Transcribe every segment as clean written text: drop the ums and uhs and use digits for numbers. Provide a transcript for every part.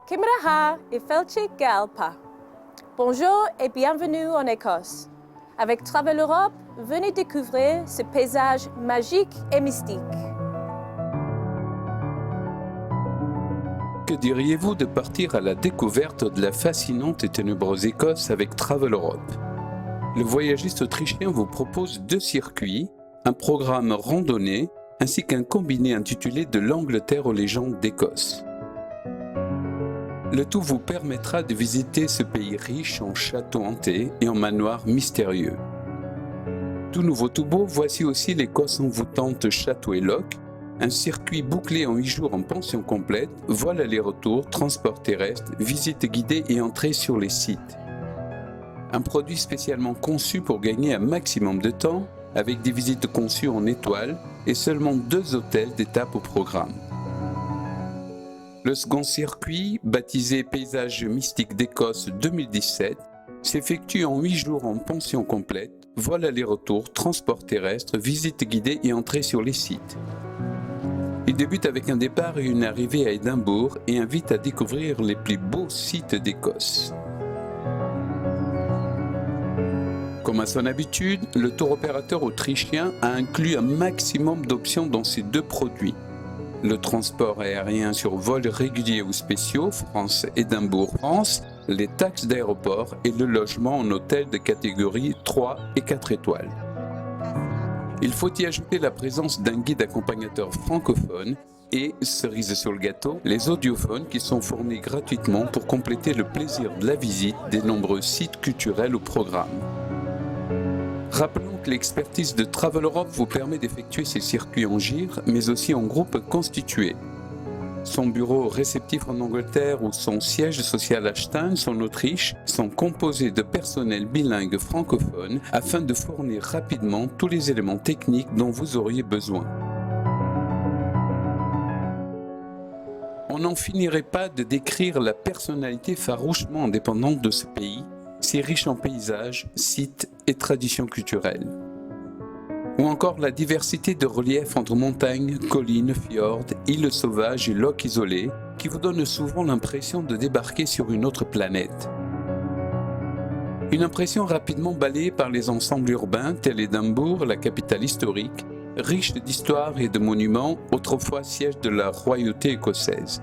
Kimraha et Felce Galpa. Bonjour et bienvenue en Écosse. Avec Travel Europe, venez découvrir ce paysage magique et mystique. Que diriez-vous de partir à la découverte de la fascinante et ténébreuse Écosse avec Travel Europe? Le voyagiste autrichien vous propose 2 circuits, un programme randonnée ainsi qu'un combiné intitulé De l'Angleterre aux légendes d'Écosse. Le tout vous permettra de visiter ce pays riche en châteaux hantés et en manoirs mystérieux. Tout nouveau tout beau, voici aussi l'Écosse envoûtante Château et Loch, un circuit bouclé en 8 jours en pension complète, vol aller-retour, transport terrestre, visite guidée et entrée sur les sites. Un produit spécialement conçu pour gagner un maximum de temps, avec des visites conçues en étoiles et seulement 2 hôtels d'étape au programme. Le second circuit, baptisé Paysage mystique d'Écosse 2017, s'effectue en 8 jours en pension complète, vol aller-retour, transport terrestre, visite guidée et entrée sur les sites. Il débute avec un départ et une arrivée à Édimbourg et invite à découvrir les plus beaux sites d'Écosse. Comme à son habitude, le tour opérateur autrichien a inclus un maximum d'options dans ces 2 produits. Le transport aérien sur vols réguliers ou spéciaux, France-Édimbourg-France, les taxes d'aéroport et le logement en hôtel de catégorie 3 et 4 étoiles. Il faut y ajouter la présence d'un guide accompagnateur francophone et, cerise sur le gâteau, les audiophones qui sont fournis gratuitement pour compléter le plaisir de la visite des nombreux sites culturels au programme. Rappelons que l'expertise de Travel Europe vous permet d'effectuer ces circuits en gire, mais aussi en groupe constitué. Son bureau réceptif en Angleterre ou son siège social à Stein, en Autriche, sont composés de personnel bilingue francophone afin de fournir rapidement tous les éléments techniques dont vous auriez besoin. On n'en finirait pas de décrire la personnalité farouchement indépendante de ce pays, si riche en paysages, sites et traditions culturelles. Ou encore la diversité de reliefs entre montagnes, collines, fjords, îles sauvages et lochs isolés qui vous donne souvent l'impression de débarquer sur une autre planète. Une impression rapidement balayée par les ensembles urbains tels Édimbourg, la capitale historique, riche d'histoire et de monuments, autrefois siège de la royauté écossaise.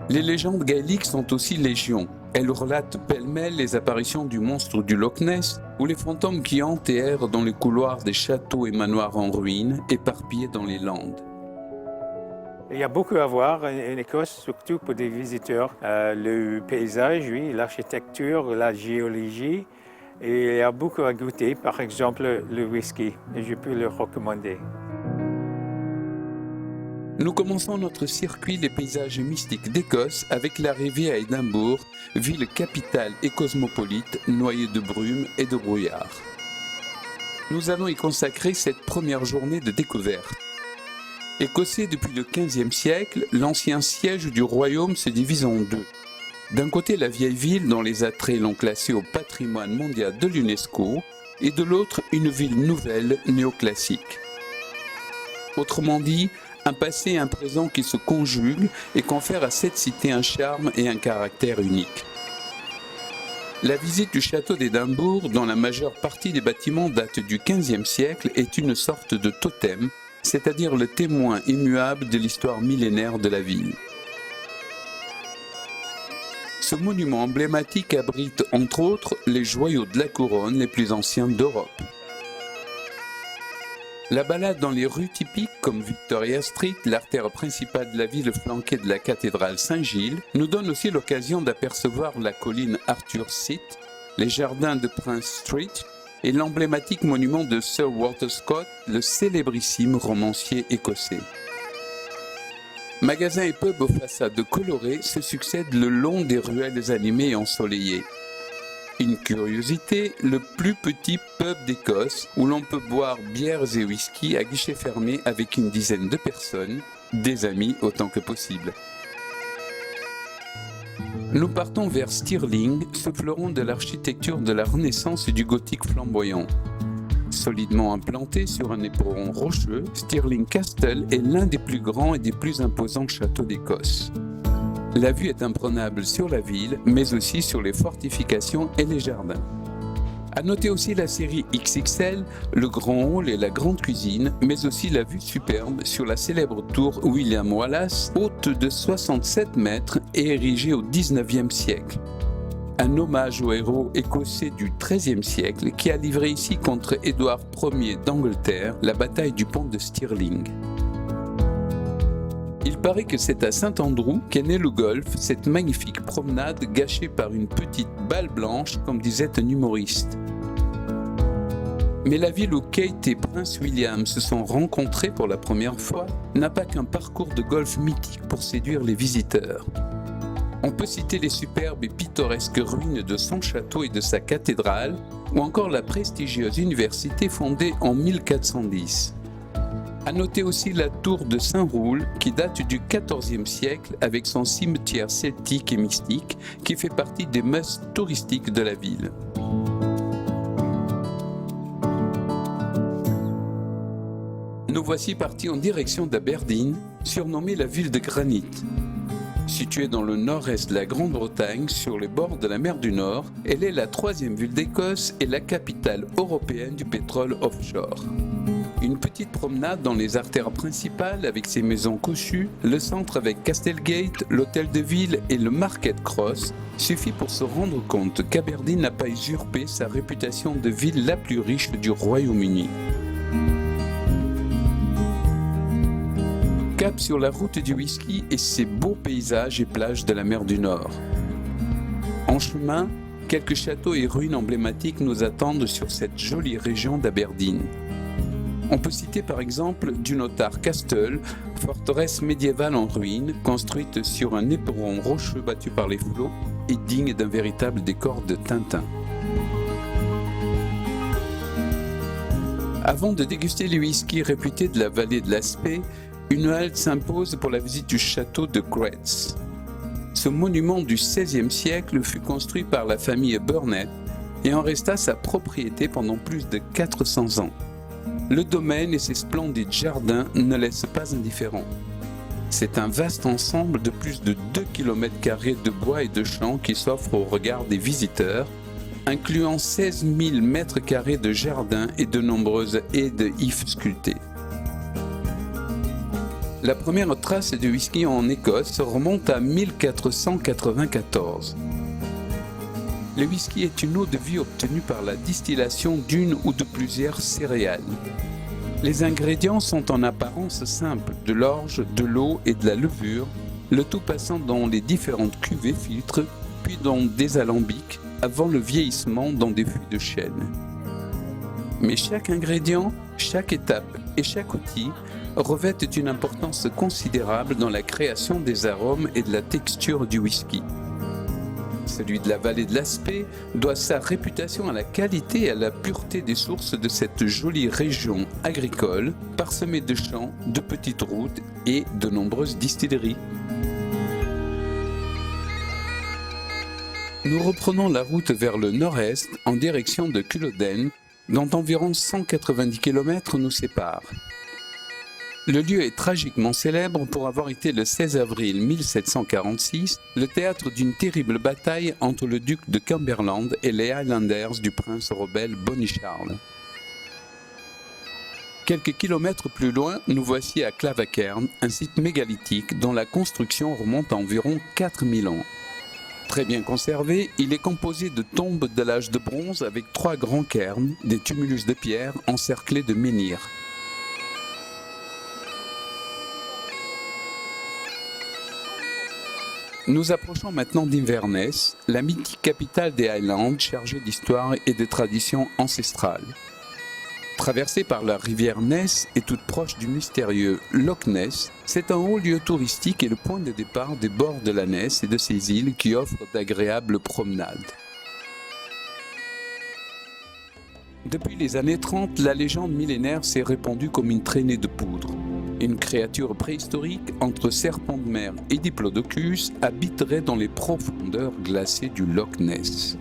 Les légendes gaéliques sont aussi légion. Elles relatent pêle-mêle les apparitions du monstre du Loch Ness ou les fantômes qui hantent et errent dans les couloirs des châteaux et manoirs en ruine, éparpillés dans les Landes. Il y a beaucoup à voir en Écosse, surtout pour des visiteurs. Le paysage, oui, l'architecture, la géologie. Et il y a beaucoup à goûter, par exemple le whisky, et je peux le recommander. Nous commençons notre circuit des paysages mystiques d'Écosse avec l'arrivée à Édimbourg, ville capitale et cosmopolite, noyée de brume et de brouillard. Nous allons y consacrer cette première journée de découverte. Écossais depuis le XVe siècle, l'ancien siège du royaume se divise en 2. D'un côté, la vieille ville dont les attraits l'ont classée au patrimoine mondial de l'UNESCO, et de l'autre, une ville nouvelle, néoclassique. Autrement dit, un passé et un présent qui se conjuguent et confèrent à cette cité un charme et un caractère unique. La visite du château d'Édimbourg, dont la majeure partie des bâtiments date du XVe siècle, est une sorte de totem, c'est-à-dire le témoin immuable de l'histoire millénaire de la ville. Ce monument emblématique abrite, entre autres, les joyaux de la couronne les plus anciens d'Europe. La balade dans les rues typiques comme Victoria Street, l'artère principale de la ville flanquée de la cathédrale Saint-Gilles, nous donne aussi l'occasion d'apercevoir la colline Arthur Seat, les jardins de Prince Street et l'emblématique monument de Sir Walter Scott, le célébrissime romancier écossais. Magasins et pubs aux façades colorées se succèdent le long des ruelles animées et ensoleillées. Une curiosité, le plus petit pub d'Écosse où l'on peut boire bières et whisky à guichet fermé avec une dizaine de personnes, des amis autant que possible. Nous partons vers Stirling, ce fleuron de l'architecture de la Renaissance et du gothique flamboyant. Solidement implanté sur un éperon rocheux, Stirling Castle est l'un des plus grands et des plus imposants châteaux d'Écosse. La vue est imprenable sur la ville, mais aussi sur les fortifications et les jardins. À noter aussi la série XXL, le grand hall et la grande cuisine, mais aussi la vue superbe sur la célèbre tour William Wallace, haute de 67 mètres et érigée au XIXe siècle. Un hommage au héros écossais du XIIIe siècle qui a livré ici contre Édouard Ier d'Angleterre la bataille du pont de Stirling. Il paraît que c'est à Saint-Andrew qu'est né le golf, cette magnifique promenade gâchée par une petite balle blanche, comme disait un humoriste. Mais la ville où Kate et Prince William se sont rencontrés pour la première fois n'a pas qu'un parcours de golf mythique pour séduire les visiteurs. On peut citer les superbes et pittoresques ruines de son château et de sa cathédrale, ou encore la prestigieuse université fondée en 1410. À noter aussi la tour de Saint-Roul qui date du XIVe siècle avec son cimetière celtique et mystique qui fait partie des must touristiques de la ville. Nous voici partis en direction d'Aberdeen, surnommée la ville de granit. Située dans le nord-est de la Grande-Bretagne, sur les bords de la mer du Nord, elle est la troisième ville d'Écosse et la capitale européenne du pétrole offshore. Une petite promenade dans les artères principales avec ses maisons cossues, le centre avec Castlegate, l'hôtel de ville et le Market Cross suffit pour se rendre compte qu'Aberdeen n'a pas usurpé sa réputation de ville la plus riche du Royaume-Uni. Cap sur la route du whisky et ses beaux paysages et plages de la mer du Nord. En chemin, quelques châteaux et ruines emblématiques nous attendent sur cette jolie région d'Aberdeen. On peut citer par exemple Dunnottar Castle, forteresse médiévale en ruine, construite sur un éperon rocheux battu par les flots et digne d'un véritable décor de Tintin. Avant de déguster les whiskies réputés de la vallée de l'Aspé, une halte s'impose pour la visite du château de Gretz. Ce monument du XVIe siècle fut construit par la famille Burnett et en resta sa propriété pendant plus de 400 ans. Le domaine et ses splendides jardins ne laissent pas indifférent. C'est un vaste ensemble de plus de 2 km² de bois et de champs qui s'offre au regard des visiteurs, incluant 16 000 m² de jardins et de nombreuses haies de ifs sculptés. La première trace de whisky en Écosse remonte à 1494. Le whisky est une eau de vie obtenue par la distillation d'une ou de plusieurs céréales. Les ingrédients sont en apparence simples, de l'orge, de l'eau et de la levure, le tout passant dans les différentes cuvées filtres, puis dans des alambics, avant le vieillissement dans des fûts de chêne. Mais chaque ingrédient, chaque étape et chaque outil revêtent une importance considérable dans la création des arômes et de la texture du whisky. Celui de la vallée de l'Aspé doit sa réputation à la qualité et à la pureté des sources de cette jolie région agricole, parsemée de champs, de petites routes et de nombreuses distilleries. Nous reprenons la route vers le nord-est en direction de Culloden, dont environ 190 km nous séparent. Le lieu est tragiquement célèbre pour avoir été le 16 avril 1746 le théâtre d'une terrible bataille entre le duc de Cumberland et les Highlanders du prince rebelle Bonnie Charles. Quelques kilomètres plus loin, nous voici à Clavacairn, un site mégalithique dont la construction remonte à environ 4000 ans. Très bien conservé, il est composé de tombes de l'âge de bronze avec 3 grands cairns, des tumulus de pierre encerclés de menhirs. Nous approchons maintenant d'Inverness, la mythique capitale des Highlands chargée d'histoire et de traditions ancestrales. Traversée par la rivière Ness et toute proche du mystérieux Loch Ness, c'est un haut lieu touristique et le point de départ des bords de la Ness et de ses îles qui offrent d'agréables promenades. Depuis les années 30, la légende millénaire s'est répandue comme une traînée de poudre. Une créature préhistorique entre serpent de mer et diplodocus habiterait dans les profondeurs glacées du Loch Ness.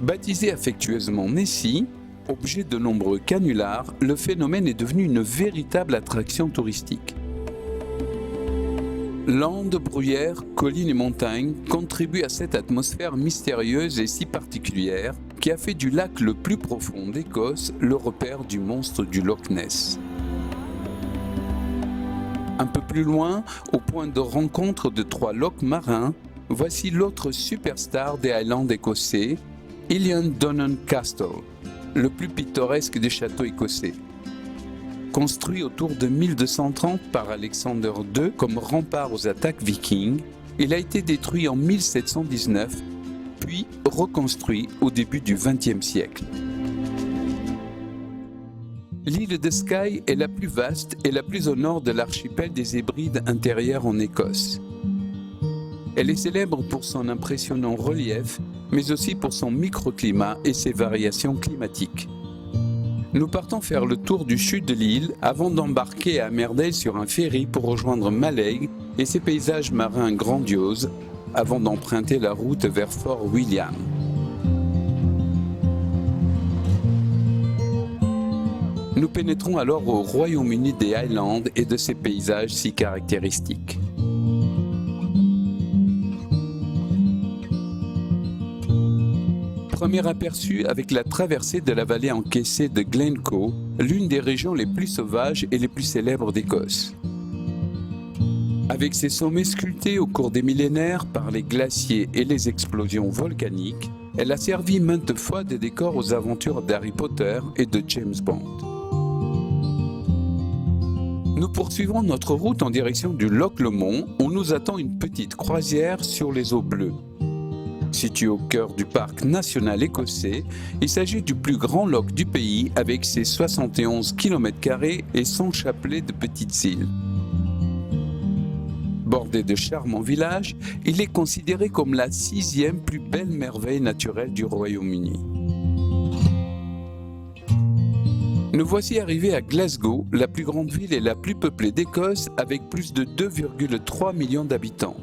Baptisé affectueusement Nessie, objet de nombreux canulars, le phénomène est devenu une véritable attraction touristique. Landes, bruyères, collines et montagnes contribuent à cette atmosphère mystérieuse et si particulière qui a fait du lac le plus profond d'Écosse le repère du monstre du Loch Ness. Un peu plus loin, au point de rencontre de 3 lochs marins, voici l'autre superstar des Highlands écossais, Illian-Donnan Castle, le plus pittoresque des châteaux écossais. Construit autour de 1230 par Alexander II comme rempart aux attaques vikings, il a été détruit en 1719, puis reconstruit au début du XXe siècle. L'île de Skye est la plus vaste et la plus au nord de l'archipel des Hébrides intérieurs en Écosse. Elle est célèbre pour son impressionnant relief, mais aussi pour son microclimat et ses variations climatiques. Nous partons faire le tour du sud de l'île avant d'embarquer à Emmerdale sur un ferry pour rejoindre Mallaig et ses paysages marins grandioses avant d'emprunter la route vers Fort William. Nous pénétrons alors au Royaume-Uni des Highlands et de ses paysages si caractéristiques. Premier aperçu avec la traversée de la vallée encaissée de Glencoe, l'une des régions les plus sauvages et les plus célèbres d'Écosse. Avec ses sommets sculptés au cours des millénaires par les glaciers et les explosions volcaniques, elle a servi maintes fois de décor aux aventures d'Harry Potter et de James Bond. Nous poursuivons notre route en direction du Loch Lomond où nous attend une petite croisière sur les eaux bleues. Situé au cœur du parc national écossais, il s'agit du plus grand loch du pays avec ses 71 km² et son chapelet de petites îles. Bordé de charmants villages, il est considéré comme la 6e plus belle merveille naturelle du Royaume-Uni. Nous voici arrivés à Glasgow, la plus grande ville et la plus peuplée d'Écosse avec plus de 2,3 millions d'habitants.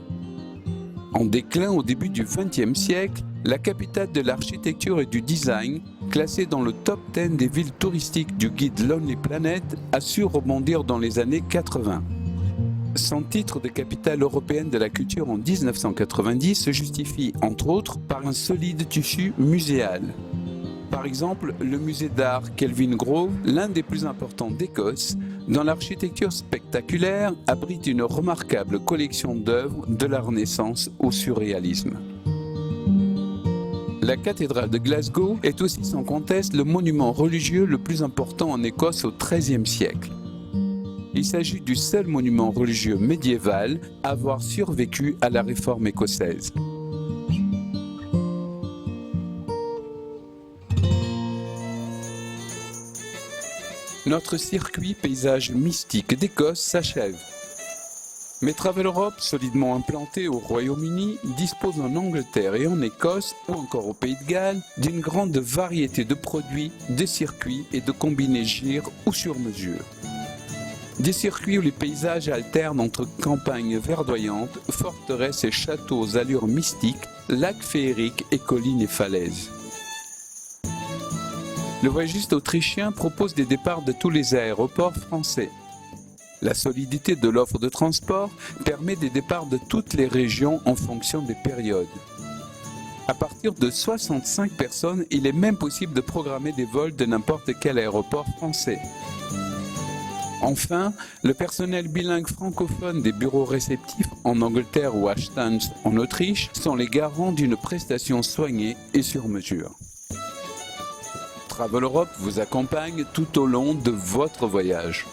En déclin au début du XXe siècle, la capitale de l'architecture et du design, classée dans le top 10 des villes touristiques du guide Lonely Planet, a su rebondir dans les années 80. Son titre de capitale européenne de la culture en 1990 se justifie, entre autres, par un solide tissu muséal. Par exemple, le musée d'art Kelvin Grove, l'un des plus importants d'Écosse, dont l'architecture spectaculaire abrite une remarquable collection d'œuvres de la Renaissance au surréalisme. La cathédrale de Glasgow est aussi sans conteste le monument religieux le plus important en Écosse au XIIIe siècle. Il s'agit du seul monument religieux médiéval à avoir survécu à la réforme écossaise. Notre circuit paysage mystique d'Écosse s'achève. Mais Travel Europe, solidement implanté au Royaume-Uni, dispose en Angleterre et en Écosse, ou encore au Pays de Galles, d'une grande variété de produits, de circuits et de combinés gires ou sur mesure. Des circuits où les paysages alternent entre campagnes verdoyantes, forteresses et châteaux aux allures mystiques, lacs féeriques et collines et falaises. Le voyagiste autrichien propose des départs de tous les aéroports français. La solidité de l'offre de transport permet des départs de toutes les régions en fonction des périodes. À partir de 65 personnes, il est même possible de programmer des vols de n'importe quel aéroport français. Enfin, le personnel bilingue francophone des bureaux réceptifs en Angleterre ou à Stans en Autriche sont les garants d'une prestation soignée et sur mesure. Travel Europe vous accompagne tout au long de votre voyage.